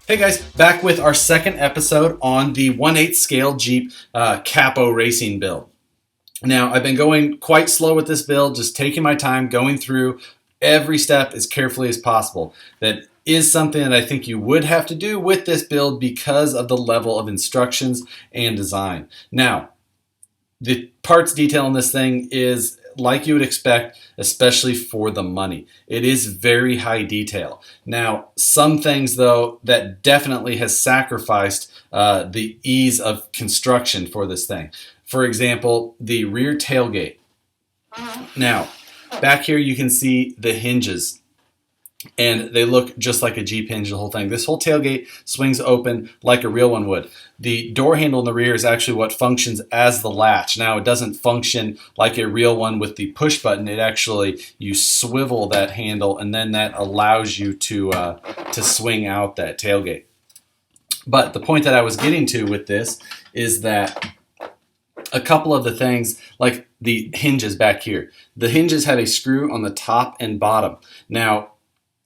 Hey guys, back with our second episode on the 1/8 scale Jeep Capo racing build. Now, I've been going quite slow with this build, just taking my time, going through every step as carefully as possible. That is something that I think you would have to do with this build because of the level of instructions and design. Now, the parts detail in this thing is like you would expect, especially for the money. It is very high detail. Now, some things though that definitely has sacrificed the ease of construction for this thing. For example, the rear tailgate. Now, back here you can see the hinges, and they look just like a Jeep hinge, the whole thing. This whole tailgate swings open like a real one would. The door handle in the rear is actually what functions as the latch. Now, it doesn't function like a real one with the push button. It actually, you swivel that handle, and then that allows you to swing out that tailgate. But the point that I was getting to with this is that a couple of the things, like the hinges back here. The hinges have a screw on the top and bottom. Now,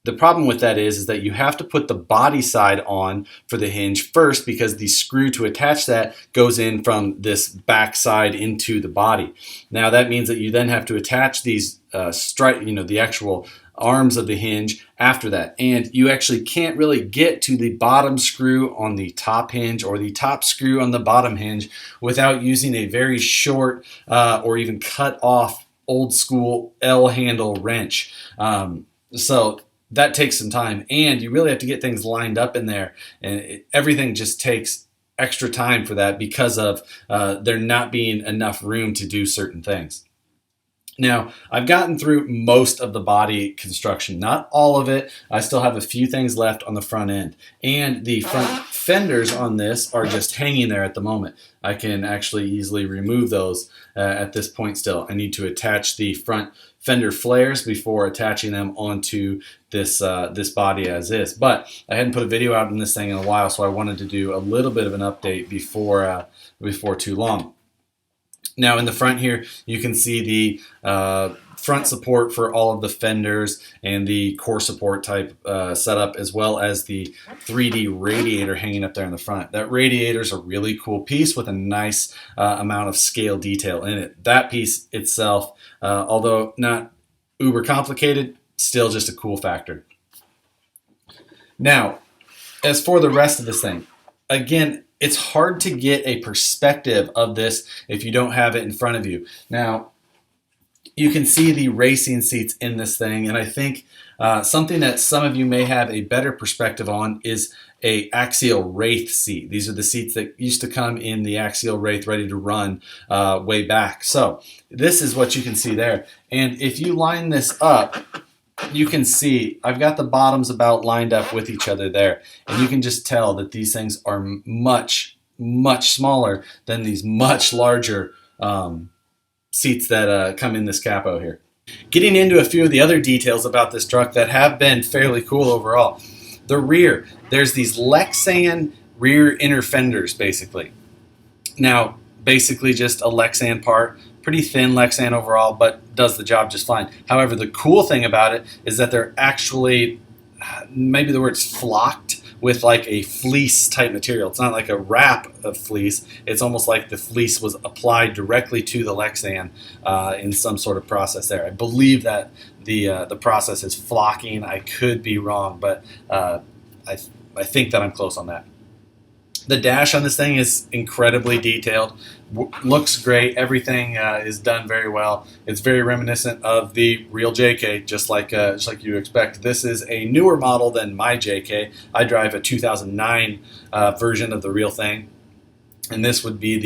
the problem with that is that you have to put the body side on for the hinge first, because the screw to attach that goes in from this back side into the body. Now that means that you then have to attach these the actual arms of the hinge after that, and you actually can't really get to the bottom screw on the top hinge or the top screw on the bottom hinge without using a very short or even cut off old school L handle wrench. So that takes some time, and you really have to get things lined up in there, and everything just takes extra time for that because of there not being enough room to do certain things. Now, I've gotten through most of the body construction, not all of it. I still have a few things left on the front end, and the front fenders on this are just hanging there at the moment. I can actually easily remove those at this point still. I need to attach the front fender flares before attaching them onto this body as is. But I hadn't put a video out on this thing in a while, so I wanted to do a little bit of an update before too long. Now in the front here, you can see the front support for all of the fenders and the core support type setup, as well as the 3D radiator hanging up there in the front. That radiator is a really cool piece with a nice amount of scale detail in it. That piece itself, although not uber complicated, still just a cool factor. Now, as for the rest of this thing, again, it's hard to get a perspective of this if you don't have it in front of you. Now, you can see the racing seats in this thing, and I think something that some of you may have a better perspective on is a axial Wraith seat. These are the seats that used to come in the axial Wraith ready to run way back. So this is what you can see there. And if you line this up, you can see I've got the bottoms about lined up with each other there, and you can just tell that these things are much, much smaller than these much larger seats that come in this Capo here. Getting into a few of the other details about this truck that have been fairly cool overall. The rear, there's these Lexan rear inner fenders basically. Now, basically just a Lexan part. Pretty thin Lexan overall, but does the job just fine. However, the cool thing about it is that they're actually, maybe the word's flocked with like a fleece type material. It's not like a wrap of fleece. It's almost like the fleece was applied directly to the Lexan in some sort of process there. I believe that the process is flocking. I could be wrong, but I think that I'm close on that. The dash on this thing is incredibly detailed, looks great. Everything is done very well. It's very reminiscent of the real JK, just like you expect. This is a newer model than my JK. I drive a 2009 version of the real thing, and this would be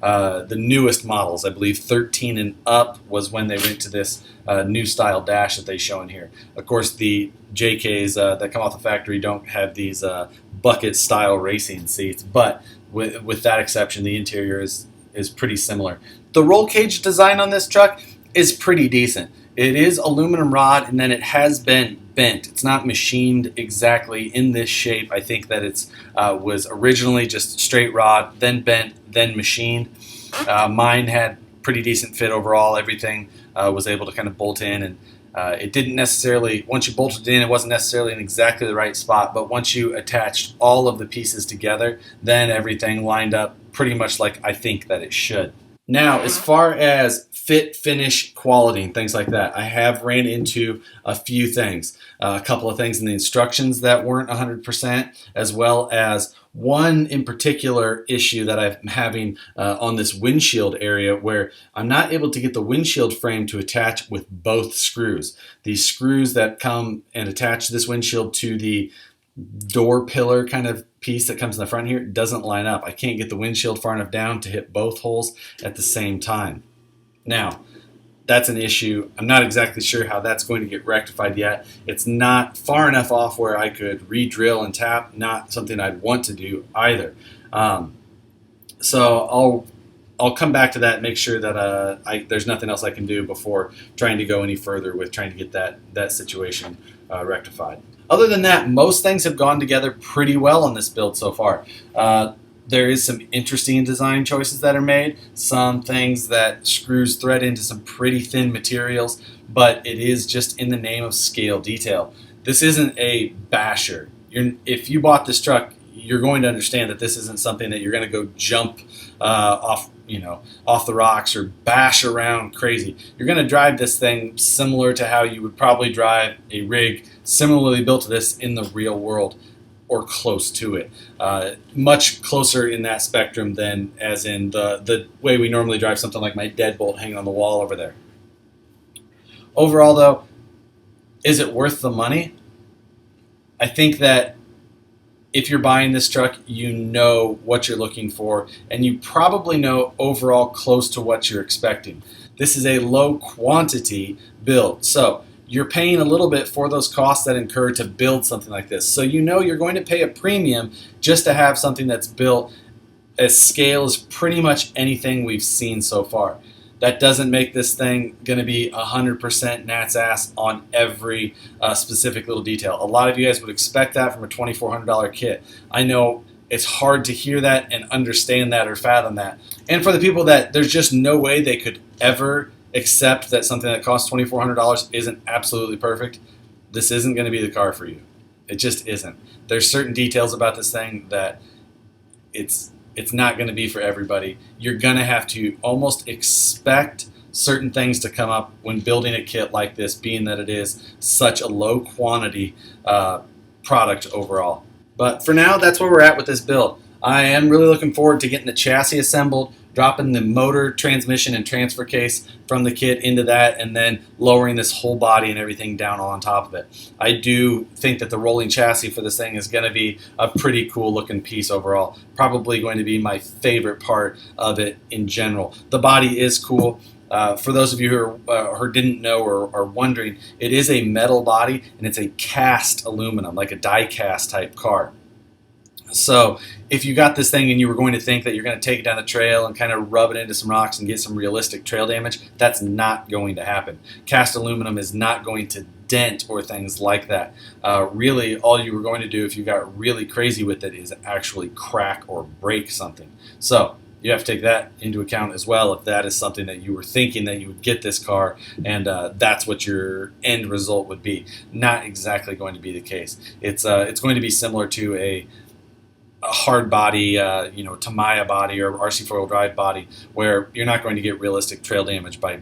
the newest models. I believe 13 and up was when they went to this new style dash that they show in here. Of course, the JKs that come off the factory don't have these bucket style racing seats, but with that exception, the interior is pretty similar. The roll cage design on this truck is pretty decent. It is aluminum rod, and then it has been bent. It's not machined exactly in this shape. I think that it's was originally just straight rod, then bent, then machined. Mine had pretty decent fit overall. Everything was able to kind of bolt in, and It didn't necessarily, once you bolted it in, it wasn't necessarily in exactly the right spot, but once you attached all of the pieces together, then everything lined up pretty much like I think that it should. Now, as far as fit, finish, quality, and things like that, I have ran into a few things. A couple of things in the instructions that weren't 100%, as well as one in particular issue that I'm having on this windshield area where I'm not able to get the windshield frame to attach with both screws. These screws that come and attach this windshield to the door pillar kind of piece that comes in the front here doesn't line up. I can't get the windshield far enough down to hit both holes at the same time. Now, that's an issue. I'm not exactly sure how that's going to get rectified yet. It's not far enough off where I could re-drill and tap, not something I'd want to do either. So I'll come back to that and make sure that there's nothing else I can do before trying to go any further with trying to get that situation rectified. Other than that, most things have gone together pretty well on this build so far. There is some interesting design choices that are made, some things that screws thread into some pretty thin materials, but it is just in the name of scale detail. This isn't a basher. If you bought this truck, you're going to understand that this isn't something that you're going to go jump off the rocks or bash around crazy. You're going to drive this thing similar to how you would probably drive a rig similarly built to this in the real world, or close to it. Much closer in that spectrum than as in the way we normally drive something like my deadbolt hanging on the wall over there. Overall though, is it worth the money? I think that if you're buying this truck, you know what you're looking for, and you probably know overall close to what you're expecting. This is a low quantity build, so you're paying a little bit for those costs that incur to build something like this. So you know you're going to pay a premium just to have something that's built as scale as pretty much anything we've seen so far. That doesn't make this thing going to be 100% Nat's ass on every specific little detail. A lot of you guys would expect that from a $2,400 kit. I know it's hard to hear that and understand that or fathom that. And for the people that there's just no way they could ever accept that something that costs $2,400 isn't absolutely perfect, this isn't going to be the car for you. It just isn't. There's certain details about this thing that it's not going to be for everybody. You're going to have to almost expect certain things to come up when building a kit like this, being that it is such a low quantity product overall. But for now, that's where we're at with this build. I am really looking forward to getting the chassis assembled, dropping the motor, transmission, and transfer case from the kit into that, and then lowering this whole body and everything down on top of it. I do think that the rolling chassis for this thing is going to be a pretty cool looking piece overall. Probably going to be my favorite part of it in general. The body is cool. For those of you who didn't know or are wondering, it is a metal body and it's a cast aluminum, like a die cast type car. So if you got this thing and you were going to think that you're going to take it down the trail and kind of rub it into some rocks and get some realistic trail damage, that's not going to happen. Cast aluminum is not going to dent or things like that. Really, all you were going to do if you got really crazy with it is actually crack or break something. So you have to take that into account as well if that is something that you were thinking that you would get this car and that's what your end result would be. Not exactly going to be the case. It's going to be similar to a hard body, Tamiya body or RC four-wheel drive body, where you're not going to get realistic trail damage by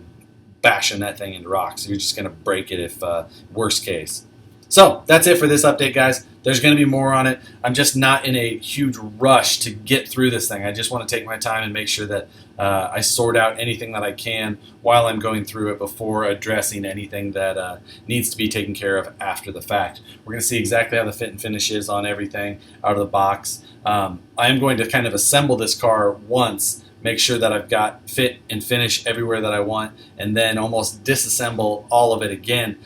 bashing that thing into rocks. You're just going to break it if worst case. So that's it for this update, guys. There's going to be more on it. I'm just not in a huge rush to get through this thing. I just want to take my time and make sure that I sort out anything that I can while I'm going through it before addressing anything that needs to be taken care of after the fact. We're going to see exactly how the fit and finish is on everything out of the box. I am going to kind of assemble this car once, make sure that I've got fit and finish everywhere that I want, and then almost disassemble all of it again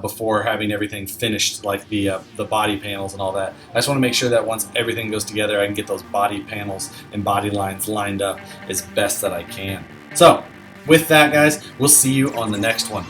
before having everything finished, like the body panels and all that. I just want to make sure that once everything goes together, I can get those body panels and body lines lined up as best that I can. So with that, guys, we'll see you on the next one.